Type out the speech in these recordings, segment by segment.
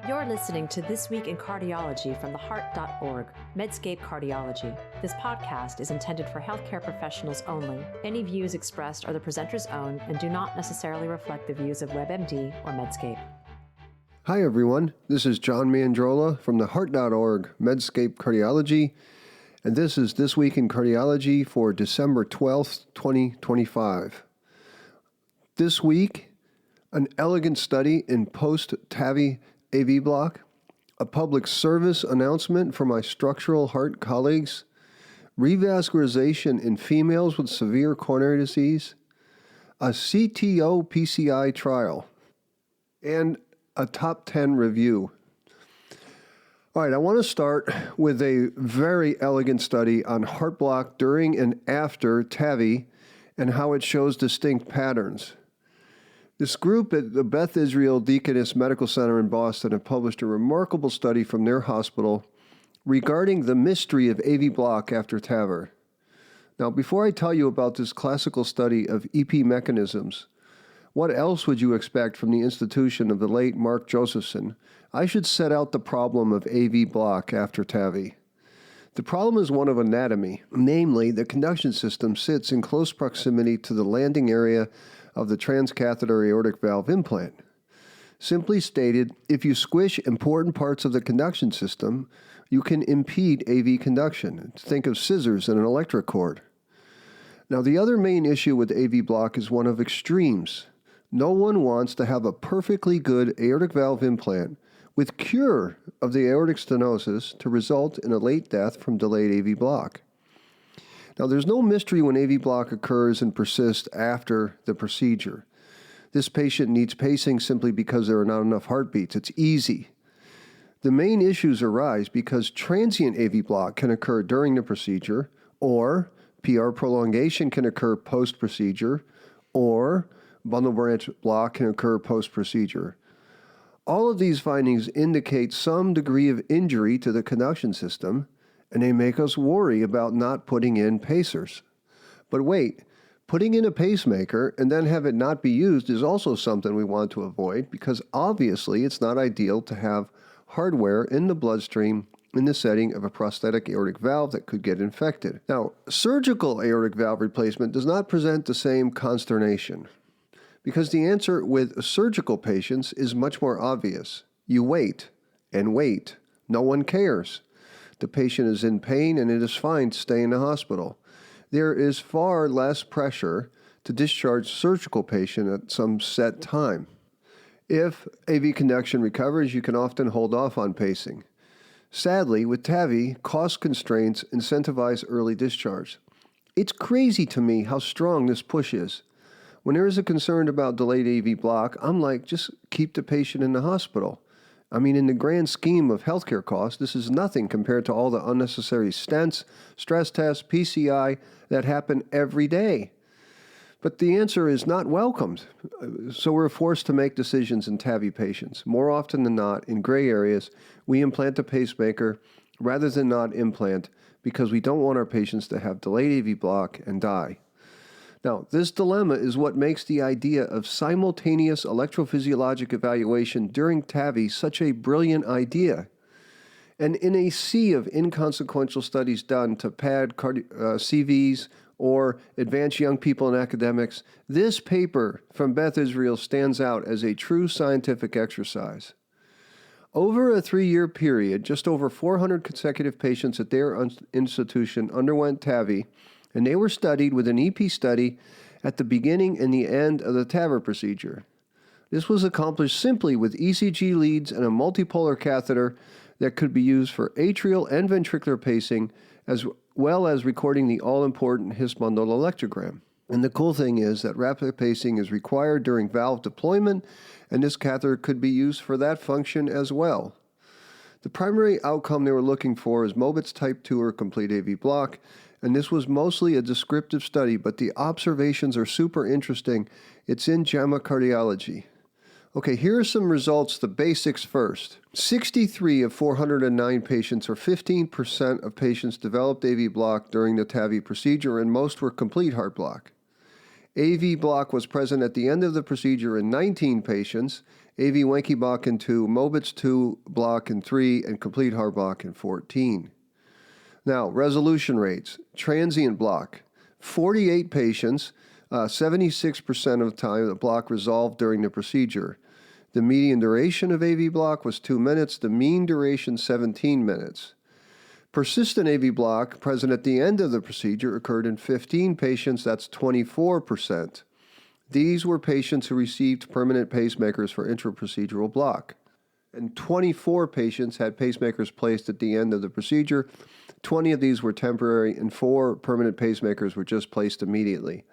You're listening to This Week in Cardiology from theheart.org, Medscape Cardiology. This podcast is intended for healthcare professionals only. Any views expressed are the presenter's own and do not necessarily reflect the views of WebMD or Medscape. Hi everyone, this is John Mandrola from theheart.org, Medscape Cardiology, and this is This Week in Cardiology for December 12th, 2025. This week, an elegant study in post-TAVI AV block, a public service announcement for my structural heart colleagues, revascularization in females with severe coronary disease, a CTO PCI trial, and a top 10 review. All right, I want to start with a very elegant study on heart block during and after TAVI and how it shows distinct patterns. This group at the Beth Israel Deaconess Medical Center in Boston have published a remarkable study from their hospital regarding the mystery of AV block after TAVR. Now, before I tell you about this classical study of EP mechanisms, what else would you expect from the institution of the late Mark Josephson? I should set out the problem of AV block after TAVI. The problem is one of anatomy, namely the conduction system sits in close proximity to the landing area of the transcatheter aortic valve implant. Simply stated, if you squish important parts of the conduction system, you can impede AV conduction. Think of scissors and an electric cord. Now, the other main issue with AV block is one of extremes. No one wants to have a perfectly good aortic valve implant with cure of the aortic stenosis to result in a late death from delayed AV block. Now, there's no mystery when AV block occurs and persists after the procedure. This patient needs pacing simply because there are not enough heartbeats. It's easy. The main issues arise because transient AV block can occur during the procedure, or PR prolongation can occur post-procedure, or bundle branch block can occur post-procedure. All of these findings indicate some degree of injury to the conduction system, and they make us worry about not putting in pacers. But wait, putting in a pacemaker and then have it not be used is also something we want to avoid because obviously it's not ideal to have hardware in the bloodstream in the setting of a prosthetic aortic valve that could get infected. Now, surgical aortic valve replacement does not present the same consternation because the answer with surgical patients is much more obvious. You wait and wait. No one cares. The patient is in pain and it is fine to stay in the hospital. There is far less pressure to discharge surgical patient at some set time. If AV conduction recovers, you can often hold off on pacing. Sadly, with TAVI, cost constraints incentivize early discharge. It's crazy to me how strong this push is. When there is a concern about delayed AV block, I'm like, just keep the patient in the hospital. I mean, in the grand scheme of healthcare costs, this is nothing compared to all the unnecessary stents, stress tests, PCI that happen every day. But the answer is not welcomed. So we're forced to make decisions in TAVI patients. More often than not, in gray areas, we implant a pacemaker rather than not implant because we don't want our patients to have delayed AV block and die. Now, this dilemma is what makes the idea of simultaneous electrophysiologic evaluation during TAVI such a brilliant idea. And in a sea of inconsequential studies done to pad CVs or advance young people and academics, this paper from Beth Israel stands out as a true scientific exercise. Over a 3-year period, just over 400 consecutive patients at their institution underwent TAVI, and they were studied with an EP study at the beginning and the end of the TAVR procedure. This was accomplished simply with ECG leads and a multipolar catheter that could be used for atrial and ventricular pacing, as well as recording the all-important His bundle electrogram. And the cool thing is that rapid pacing is required during valve deployment, and this catheter could be used for that function as well. The primary outcome they were looking for is Mobitz type 2 or complete AV block, and this was mostly a descriptive study, but the observations are super interesting. It's in JAMA Cardiology. Okay, here are some results, the basics first. 63 of 409 patients, or 15% of patients, developed AV block during the TAVI procedure, and most were complete heart block. AV block was present at the end of the procedure in 19 patients, AV Wenke block in 2, Mobitz 2 block in 3, and complete heart block in 14. Now, resolution rates. Transient block. 48 patients, 76% of the time the block resolved during the procedure. The median duration of AV block was 2 minutes, the mean duration 17 minutes. Persistent AV block present at the end of the procedure occurred in 15 patients, that's 24%. These were patients who received permanent pacemakers for intraprocedural block. And 24 patients had pacemakers placed at the end of the procedure. 20 of these were temporary, and 4 permanent pacemakers were just placed immediately.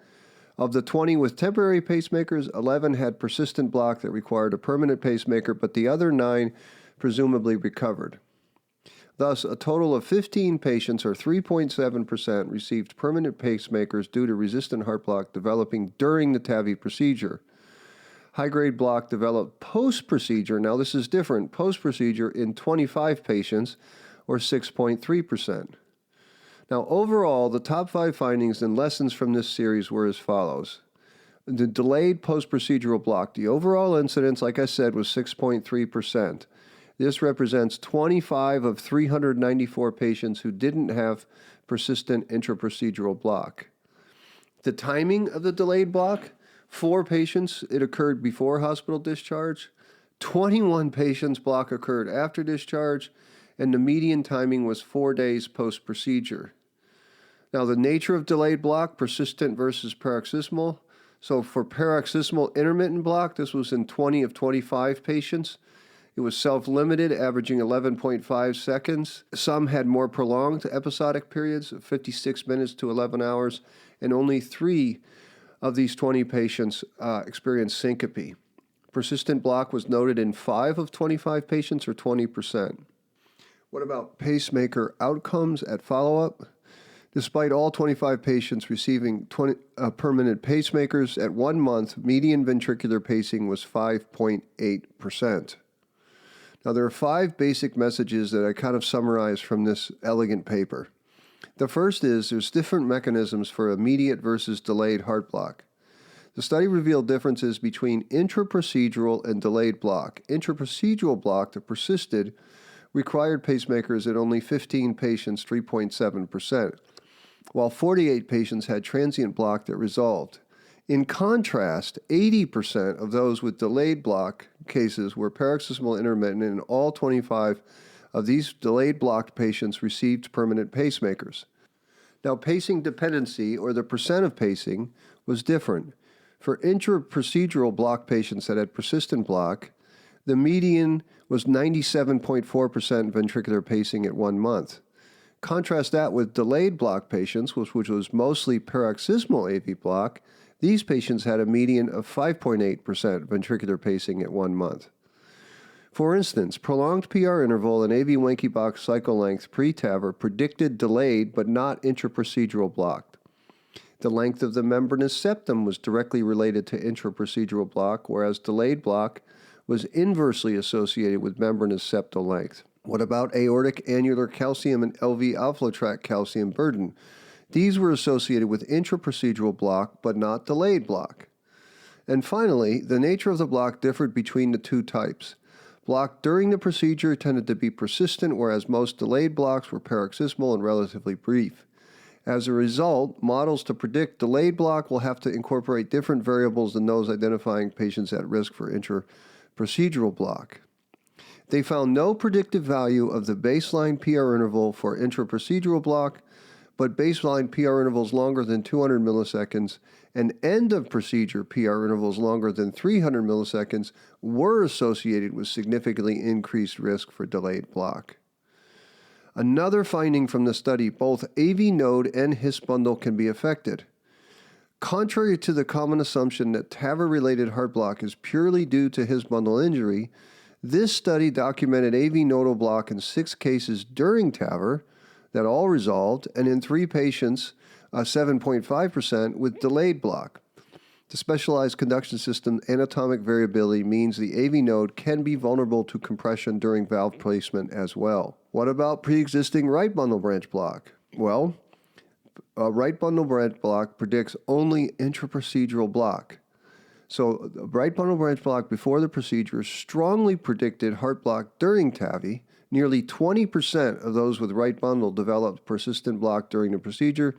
Of the 20 with temporary pacemakers, 11 had persistent block that required a permanent pacemaker, but the other 9 presumably recovered. Thus, a total of 15 patients, or 3.7%, received permanent pacemakers due to resistant heart block developing during the TAVI procedure. High-grade block developed post-procedure. Now, this is different. Post-procedure in 25 patients, or 6.3%. Now, overall, the top 5 findings and lessons from this series were as follows. The delayed post-procedural block. The overall incidence, like I said, was 6.3%. This represents 25 of 394 patients who didn't have persistent intraprocedural block. The timing of the delayed block, 4 patients, it occurred before hospital discharge. 21 patients block occurred after discharge, and the median timing was 4 days post-procedure. Now, the nature of delayed block, persistent versus paroxysmal. So for paroxysmal intermittent block, this was in 20 of 25 patients. It was self-limited, averaging 11.5 seconds. Some had more prolonged episodic periods of 56 minutes to 11 hours, and only 3 of these 20 patients experienced syncope. Persistent block was noted in 5 of 25 patients, or 20%. What about pacemaker outcomes at follow-up? Despite all 25 patients receiving permanent pacemakers at 1 month, median ventricular pacing was 5.8%. Now, there are 5 basic messages that I kind of summarized from this elegant paper. The first is there's different mechanisms for immediate versus delayed heart block. The study revealed differences between intraprocedural and delayed block. Intraprocedural block that persisted required pacemakers at only 15 patients, 3.7%, while 48 patients had transient block that resolved. In contrast, 80% of those with delayed block cases were paroxysmal intermittent, and all 25 of these delayed blocked patients received permanent pacemakers. Now, pacing dependency, or the percent of pacing, was different. For intraprocedural block patients that had persistent block, the median was 97.4% ventricular pacing at 1 month. Contrast that with delayed block patients, which was mostly paroxysmal AV block. These patients had a median of 5.8% ventricular pacing at 1 month. For instance, prolonged PR interval and AV Wenke block cycle length pre-TAVR predicted delayed but not intraprocedural block. The length of the membranous septum was directly related to intraprocedural block, whereas delayed block was inversely associated with membranous septal length. What about aortic annular calcium and LV outflow tract calcium burden? These were associated with intraprocedural block, but not delayed block. And finally, the nature of the block differed between the 2 types. Block during the procedure tended to be persistent, whereas most delayed blocks were paroxysmal and relatively brief. As a result, models to predict delayed block will have to incorporate different variables than those identifying patients at risk for intraprocedural block. They found no predictive value of the baseline PR interval for intraprocedural block, but baseline PR intervals longer than 200 milliseconds and end-of-procedure PR intervals longer than 300 milliseconds were associated with significantly increased risk for delayed block. Another finding from the study, both AV node and His bundle can be affected. Contrary to the common assumption that TAVR-related heart block is purely due to His bundle injury, this study documented AV nodal block in 6 cases during TAVR that all resolved, and in 3 patients, 7.5%, with delayed block. The specialized conduction system anatomic variability means the AV node can be vulnerable to compression during valve placement as well. What about pre-existing right bundle branch block? Well, a right bundle branch block predicts only intraprocedural block. So the right bundle branch block before the procedure strongly predicted heart block during TAVI. Nearly 20% of those with right bundle developed persistent block during the procedure,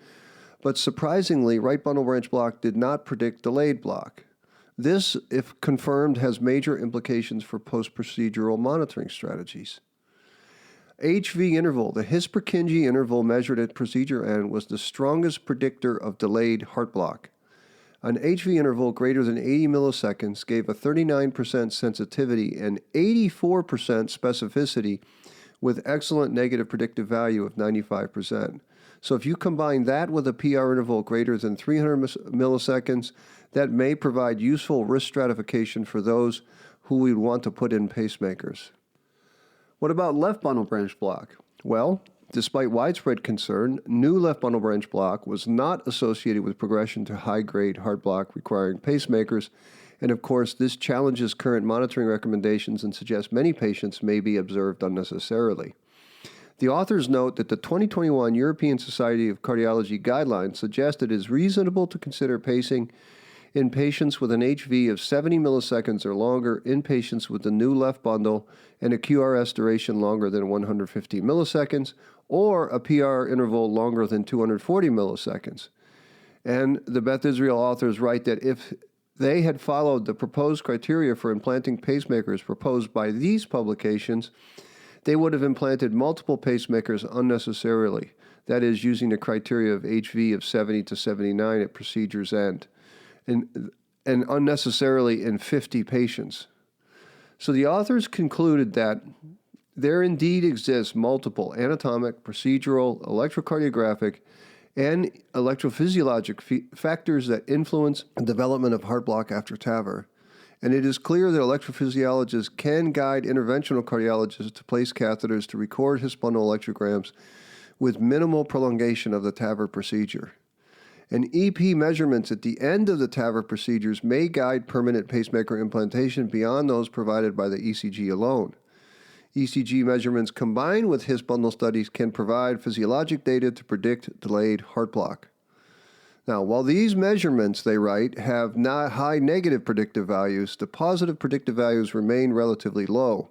but surprisingly, right bundle branch block did not predict delayed block. This, if confirmed, has major implications for post-procedural monitoring strategies. HV interval, the His-Purkinje interval measured at procedure end, was the strongest predictor of delayed heart block. An HV interval greater than 80 milliseconds gave a 39% sensitivity and 84% specificity with excellent negative predictive value of 95%. So if you combine that with a PR interval greater than 300 milliseconds, that may provide useful risk stratification for those who we want to put in pacemakers. What about left bundle branch block? Well, despite widespread concern, new left bundle branch block was not associated with progression to high-grade heart block requiring pacemakers, and of course, this challenges current monitoring recommendations and suggests many patients may be observed unnecessarily. The authors note that the 2021 European Society of Cardiology guidelines suggest it is reasonable to consider pacing in patients with an HV of 70 milliseconds or longer, in patients with the new left bundle and a QRS duration longer than 150 milliseconds, or a PR interval longer than 240 milliseconds. And the Beth Israel authors write that if they had followed the proposed criteria for implanting pacemakers proposed by these publications, they would have implanted multiple pacemakers unnecessarily, that is, using the criteria of HV of 70 to 79 at procedure's end, and unnecessarily in 50 patients. So the authors concluded that there indeed exists multiple anatomic, procedural, electrocardiographic, and electrophysiologic factors that influence the development of heart block after TAVR. And it is clear that electrophysiologists can guide interventional cardiologists to place catheters to record His bundle electrograms with minimal prolongation of the TAVR procedure. And EP measurements at the end of the TAVR procedures may guide permanent pacemaker implantation beyond those provided by the ECG alone. ECG measurements combined with His bundle studies can provide physiologic data to predict delayed heart block. Now, while these measurements, they write, have not high negative predictive values, the positive predictive values remain relatively low.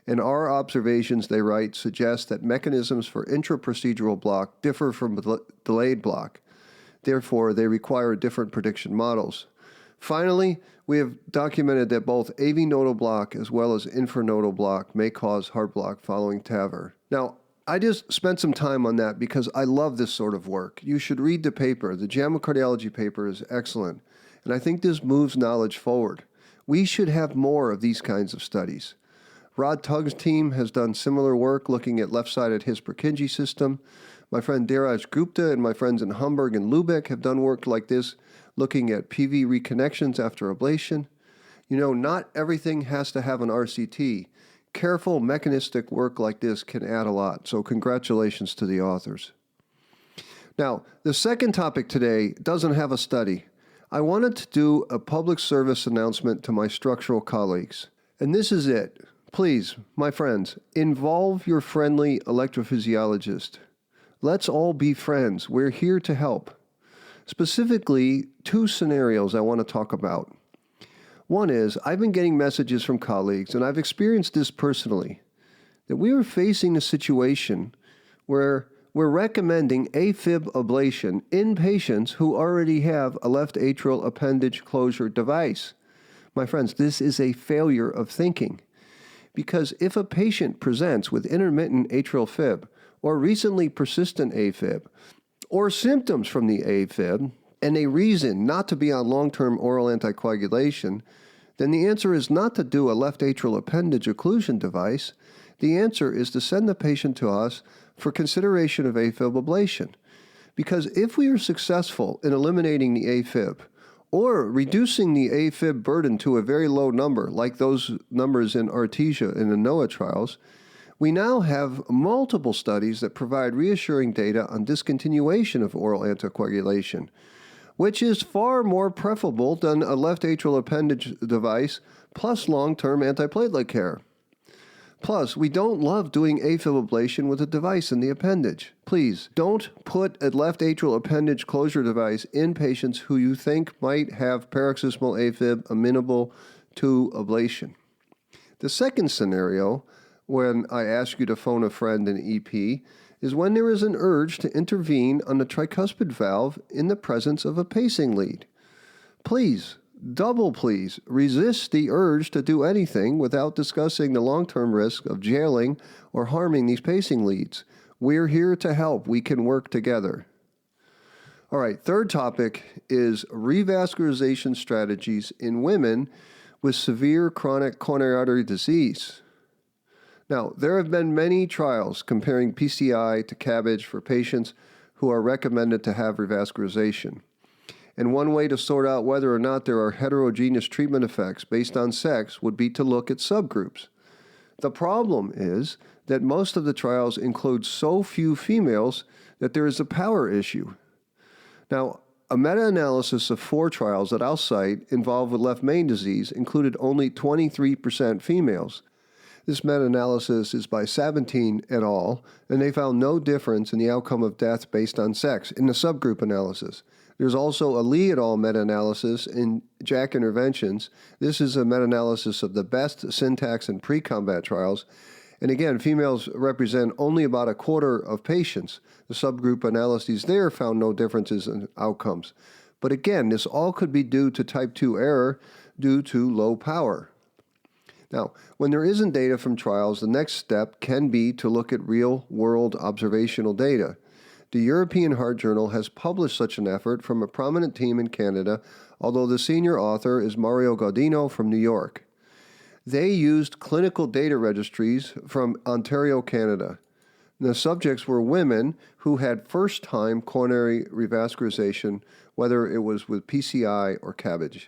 And our observations, they write, suggest that mechanisms for intraprocedural block differ from delayed block. Therefore, they require different prediction models. Finally, we have documented that both AV nodal block as well as infranodal block may cause heart block following TAVR. Now, I just spent some time on that because I love this sort of work. You should read the paper. The JAMA Cardiology paper is excellent, and I think this moves knowledge forward. We should have more of these kinds of studies. Rod Tugg's team has done similar work looking at left-sided His-Purkinje system. My friend Dheeraj Gupta and my friends in Hamburg and Lübeck have done work like this, looking at PV reconnections after ablation. You know, not everything has to have an RCT. Careful mechanistic work like this can add a lot, so congratulations to the authors. Now, the second topic today doesn't have a study. I wanted to do a public service announcement to my structural colleagues, and this is it. Please, my friends, involve your friendly electrophysiologist. Let's all be friends. We're here to help. Specifically, two scenarios I want to talk about. One is, I've been getting messages from colleagues, and I've experienced this personally, that we are facing a situation where we're recommending AFib ablation in patients who already have a left atrial appendage closure device. My friends, this is a failure of thinking. Because if a patient presents with intermittent atrial fib, or recently persistent AFib, or symptoms from the AFib, and a reason not to be on long-term oral anticoagulation, then the answer is not to do a left atrial appendage occlusion device. The answer is to send the patient to us for consideration of AFib ablation. Because if we are successful in eliminating the AFib, or reducing the AFib burden to a very low number, like those numbers in Artesia in the NOAA trials, we now have multiple studies that provide reassuring data on discontinuation of oral anticoagulation, which is far more preferable than a left atrial appendage device plus long-term antiplatelet care. Plus, we don't love doing AFib ablation with a device in the appendage. Please, don't put a left atrial appendage closure device in patients who you think might have paroxysmal AFib amenable to ablation. The second scenario, when I ask you to phone a friend in EP, is when there is an urge to intervene on the tricuspid valve in the presence of a pacing lead. Please, double please, resist the urge to do anything without discussing the long-term risk of jailing or harming these pacing leads. We're here to help. We can work together. All right, third topic is revascularization strategies in women with severe chronic coronary artery disease. Now, there have been many trials comparing PCI to CABG for patients who are recommended to have revascularization. And one way to sort out whether or not there are heterogeneous treatment effects based on sex would be to look at subgroups. The problem is that most of the trials include so few females that there is a power issue. Now, a meta-analysis of 4 trials that I'll cite involved with left main disease included only 23% females. This meta-analysis is by Sabatine et al., and they found no difference in the outcome of death based on sex in the subgroup analysis. There's also a Lee et al. Meta-analysis in JACC Interventions. This is a meta-analysis of the best syntax and pre-combat trials. And again, females represent only about a quarter of patients. The subgroup analyses there found no differences in outcomes. But again, this all could be due to type 2 error due to low power. Now, when there isn't data from trials, the next step can be to look at real-world observational data. The European Heart Journal has published such an effort from a prominent team in Canada, although the senior author is Mario Gaudino from New York. They used clinical data registries from Ontario, Canada. The subjects were women who had first-time coronary revascularization, whether it was with PCI or CABG.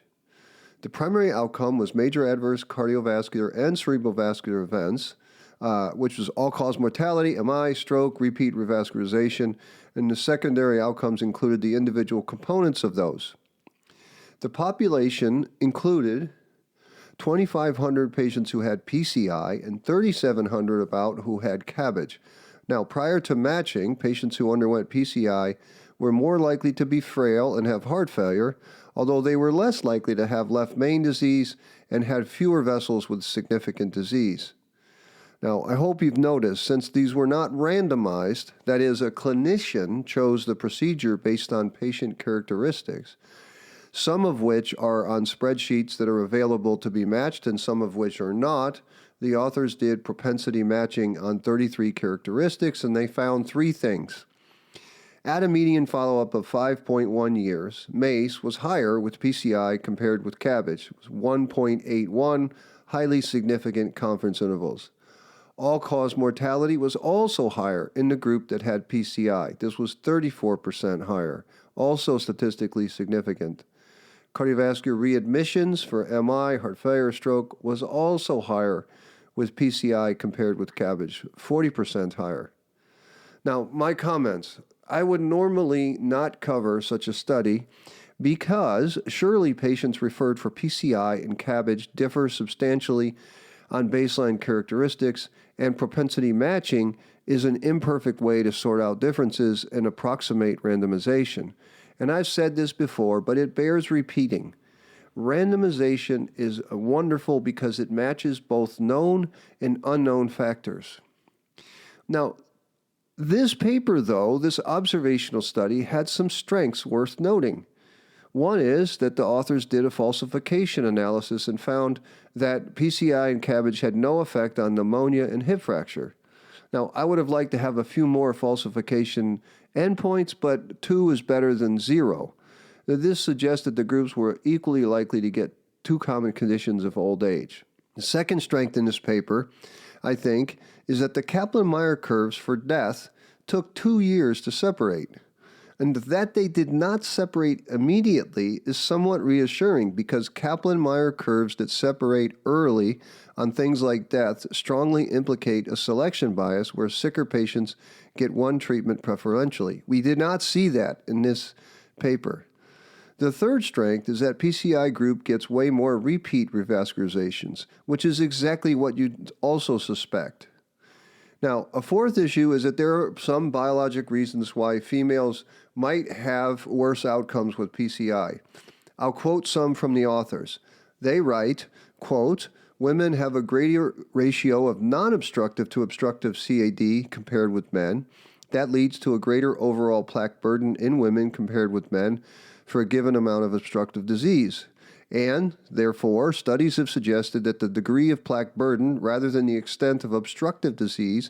The primary outcome was major adverse cardiovascular and cerebrovascular events, which was all-cause mortality, MI, stroke, repeat revascularization, and the secondary outcomes included the individual components of those. The population included 2,500 patients who had PCI and 3,700 about who had CABG. Now, prior to matching, patients who underwent PCI were more likely to be frail and have heart failure, although they were less likely to have left main disease and had fewer vessels with significant disease. Now, I hope you've noticed, since these were not randomized, that is, a clinician chose the procedure based on patient characteristics, some of which are on spreadsheets that are available to be matched and some of which are not. The authors did propensity matching on 33 characteristics, and they found 3 things. At a median follow-up of 5.1 years, MACE was higher with PCI compared with CABG. It was 1.81, highly significant confidence intervals. All-cause mortality was also higher in the group that had PCI. This was 34% higher, also statistically significant. Cardiovascular readmissions for MI, heart failure, stroke was also higher with PCI compared with CABG, 40% higher. Now, my comments. I would normally not cover such a study because surely patients referred for PCI and CABG differ substantially on baseline characteristics, and propensity matching is an imperfect way to sort out differences and approximate randomization. And I've said this before, but it bears repeating. Randomization is wonderful because it matches both known and unknown factors. Now, this paper, though, this observational study, had some strengths worth noting. One is that the authors did a falsification analysis and found that PCI and CABG had no effect on pneumonia and hip fracture. Now, I would have liked to have a few more falsification endpoints, but 2 is better than 0. This suggests that the groups were equally likely to get 2 common conditions of old age. The second strength in this paper, I think, is that the Kaplan-Meier curves for death took 2 years to separate. And that they did not separate immediately is somewhat reassuring because Kaplan-Meier curves that separate early on things like death strongly implicate a selection bias where sicker patients get one treatment preferentially. We did not see that in this paper. The third strength is that PCI group gets way more repeat revascularizations, which is exactly what you'd also suspect. Now, a fourth issue is that there are some biologic reasons why females might have worse outcomes with PCI. I'll quote some from the authors. They write, quote, women have a greater ratio of non-obstructive to obstructive CAD compared with men. That leads to a greater overall plaque burden in women compared with men for a given amount of obstructive disease. And, therefore, studies have suggested that the degree of plaque burden, rather than the extent of obstructive disease,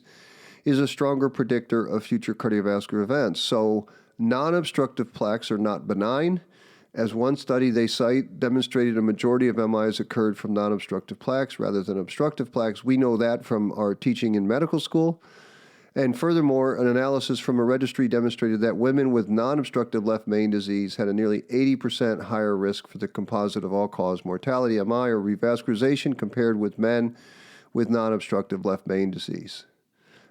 is a stronger predictor of future cardiovascular events. So, non-obstructive plaques are not benign. As one study they cite demonstrated, a majority of MIs occurred from non-obstructive plaques rather than obstructive plaques. We know that from our teaching in medical school. And furthermore, an analysis from a registry demonstrated that women with non-obstructive left main disease had a nearly 80% higher risk for the composite of all-cause mortality, MI, or revascularization compared with men with non-obstructive left main disease.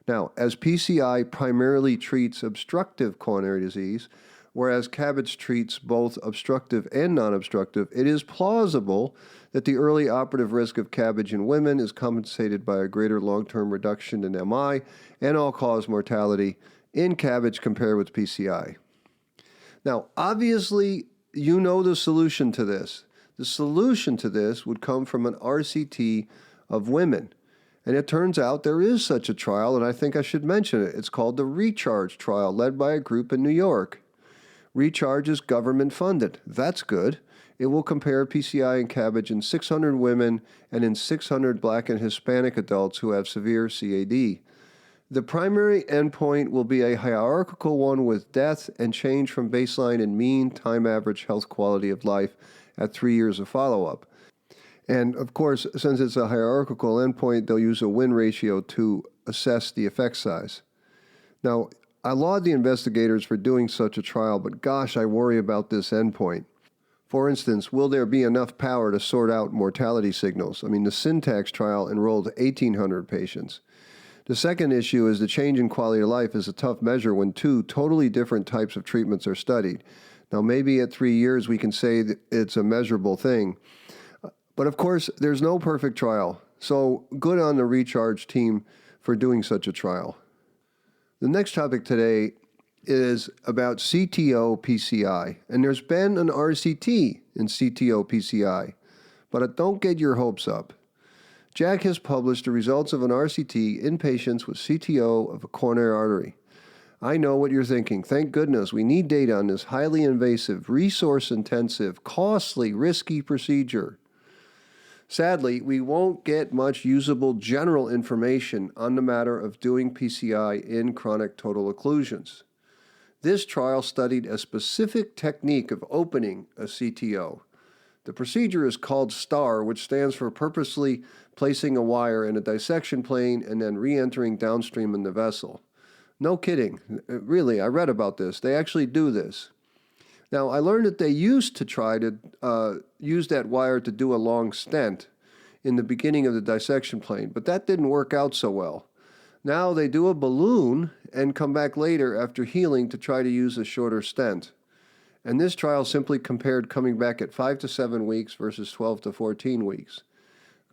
Now, as PCI primarily treats obstructive coronary disease, whereas CABG treats both obstructive and non-obstructive, it is plausible that the early operative risk of CABG in women is compensated by a greater long-term reduction in MI and all-cause mortality in CABG compared with PCI. Now, obviously, you know the solution to this. The solution to this would come from an RCT of women. And it turns out there is such a trial, and I think I should mention it. It's called the RECHARGE trial, led by a group in New York. RECHARGE is government funded. That's good. It will compare PCI and CABG in 600 women and in 600 Black and Hispanic adults who have severe CAD. The primary endpoint will be a hierarchical one with death and change from baseline in mean time average health quality of life at 3 years of follow-up. And of course, since it's a hierarchical endpoint, they'll use a win ratio to assess the effect size. Now, I laud the investigators for doing such a trial, but gosh, I worry about this endpoint. For instance, will there be enough power to sort out mortality signals? I mean, the Syntax trial enrolled 1,800 patients. The second issue is the change in quality of life is a tough measure when two totally different types of treatments are studied. Now, maybe at 3 years we can say that it's a measurable thing. But of course, there's no perfect trial. So good on the RECHARGE team for doing such a trial. The next topic today is about CTO PCI, and there's been an RCT in CTO PCI, but don't get your hopes up. Jack has published the results of an RCT in patients with CTO of a coronary artery. I know what you're thinking. Thank goodness we need data on this highly invasive, resource-intensive, costly, risky procedure. Sadly, we won't get much usable general information on the matter of doing PCI in chronic total occlusions. This trial studied a specific technique of opening a CTO. The procedure is called STAR, which stands for purposely placing a wire in a dissection plane and then re-entering downstream in the vessel. No kidding. Really, I read about this. They actually do this. Now, I learned that they used to try to use that wire to do a long stent in the beginning of the dissection plane, but that didn't work out so well. Now they do a balloon and come back later after healing to try to use a shorter stent. And this trial simply compared coming back at 5 to 7 weeks versus 12 to 14 weeks.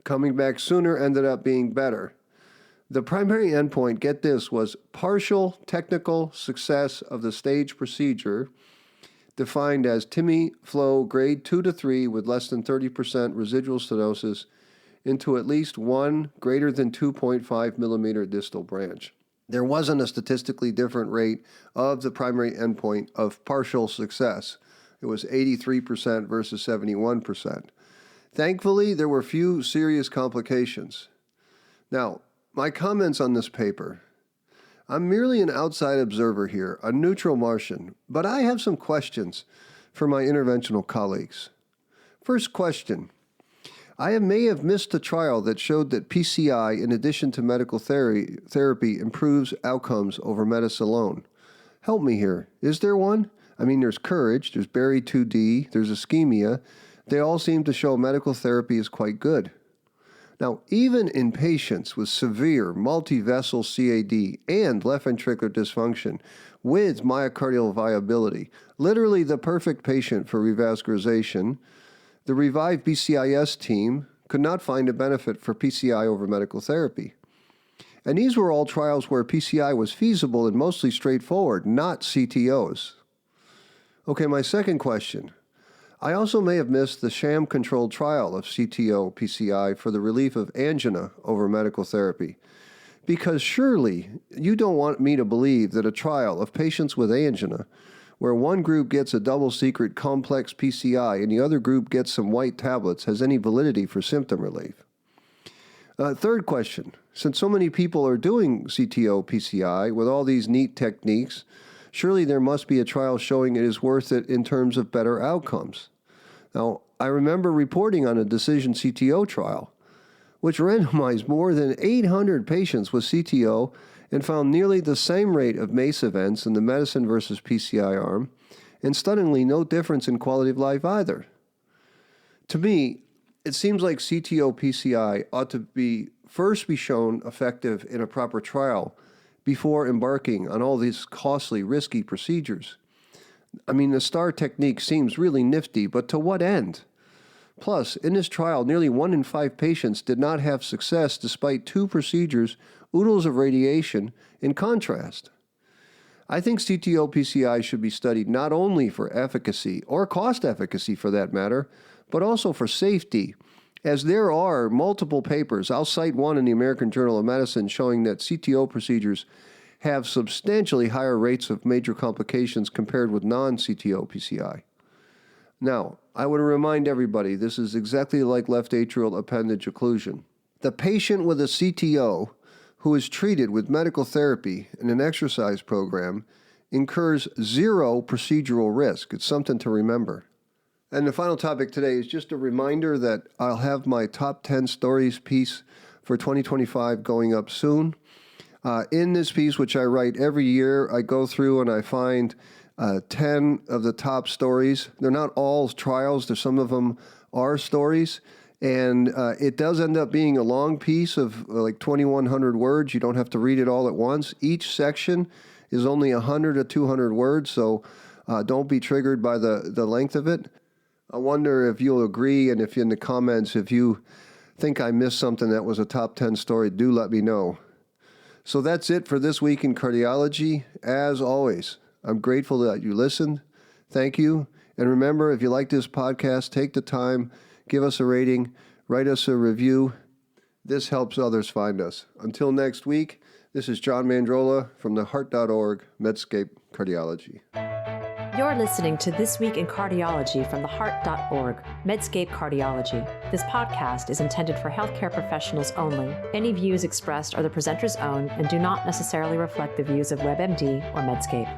Coming back sooner ended up being better. The primary endpoint, get this, was partial technical success of the stage procedure, defined as TIMI flow grade 2 to 3 with less than 30% residual stenosis into at least one greater than 2.5 millimeter distal branch. There wasn't a statistically different rate of the primary endpoint of partial success. It was 83% versus 71%. Thankfully, there were few serious complications. Now, my comments on this paper. I'm merely an outside observer here, a neutral Martian, but I have some questions for my interventional colleagues. First question. I may have missed a trial that showed that PCI, in addition to medical therapy, improves outcomes over medicine alone. Help me here. Is there one? I mean, there's Courage, there's Berry 2D, there's Ischemia. They all seem to show medical therapy is quite good. Now, even in patients with severe multivessel CAD and left ventricular dysfunction with myocardial viability, literally the perfect patient for revascularization, the Revive BCIS team could not find a benefit for PCI over medical therapy. And these were all trials where PCI was feasible and mostly straightforward, not CTOs. Okay, my second question. I also may have missed the sham-controlled trial of CTO PCI for the relief of angina over medical therapy. Because surely you don't want me to believe that a trial of patients with angina, where one group gets a double-secret complex PCI and the other group gets some white tablets, has any validity for symptom relief. Third question. Since so many people are doing CTO PCI with all these neat techniques, surely there must be a trial showing it is worth it in terms of better outcomes. Now, I remember reporting on a Decision CTO trial, which randomized more than 800 patients with CTO and found nearly the same rate of MACE events in the medicine versus PCI arm, and stunningly no difference in quality of life either. To me, it seems like CTO PCI ought to be shown effective in a proper trial before embarking on all these costly, risky procedures. I mean, the STAR technique seems really nifty, but to what end? Plus, in this trial, nearly 1 in 5 patients did not have success despite 2 procedures, oodles of radiation, in contrast. I think CTO PCI should be studied not only for efficacy, or cost efficacy for that matter, but also for safety, as there are multiple papers, I'll cite one in the American Journal of Medicine, showing that CTO procedures have substantially higher rates of major complications compared with non-CTO PCI. Now, I would remind everybody, this is exactly like left atrial appendage occlusion. The patient with a CTO who is treated with medical therapy and an exercise program incurs 0 procedural risk. It's something to remember. And the final topic today is just a reminder that I'll have my top 10 stories piece for 2025 going up soon. In this piece, which I write every year, I go through and I find 10 of the top stories. They're not all trials. Some of them are stories. And it does end up being a long piece of like 2,100 words. You don't have to read it all at once. Each section is only 100 to 200 words, so don't be triggered by the length of it. I wonder if you'll agree, and if in the comments, if you think I missed something that was a top 10 story, do let me know. So that's it for this week in cardiology. As always, I'm grateful that you listened. Thank you. And remember, if you like this podcast, take the time, give us a rating, write us a review. This helps others find us. Until next week, this is John Mandrola from the Heart.org Medscape Cardiology. You're listening to This Week in Cardiology from the Heart.org, Medscape Cardiology. This podcast is intended for healthcare professionals only. Any views expressed are the presenter's own and do not necessarily reflect the views of WebMD or Medscape.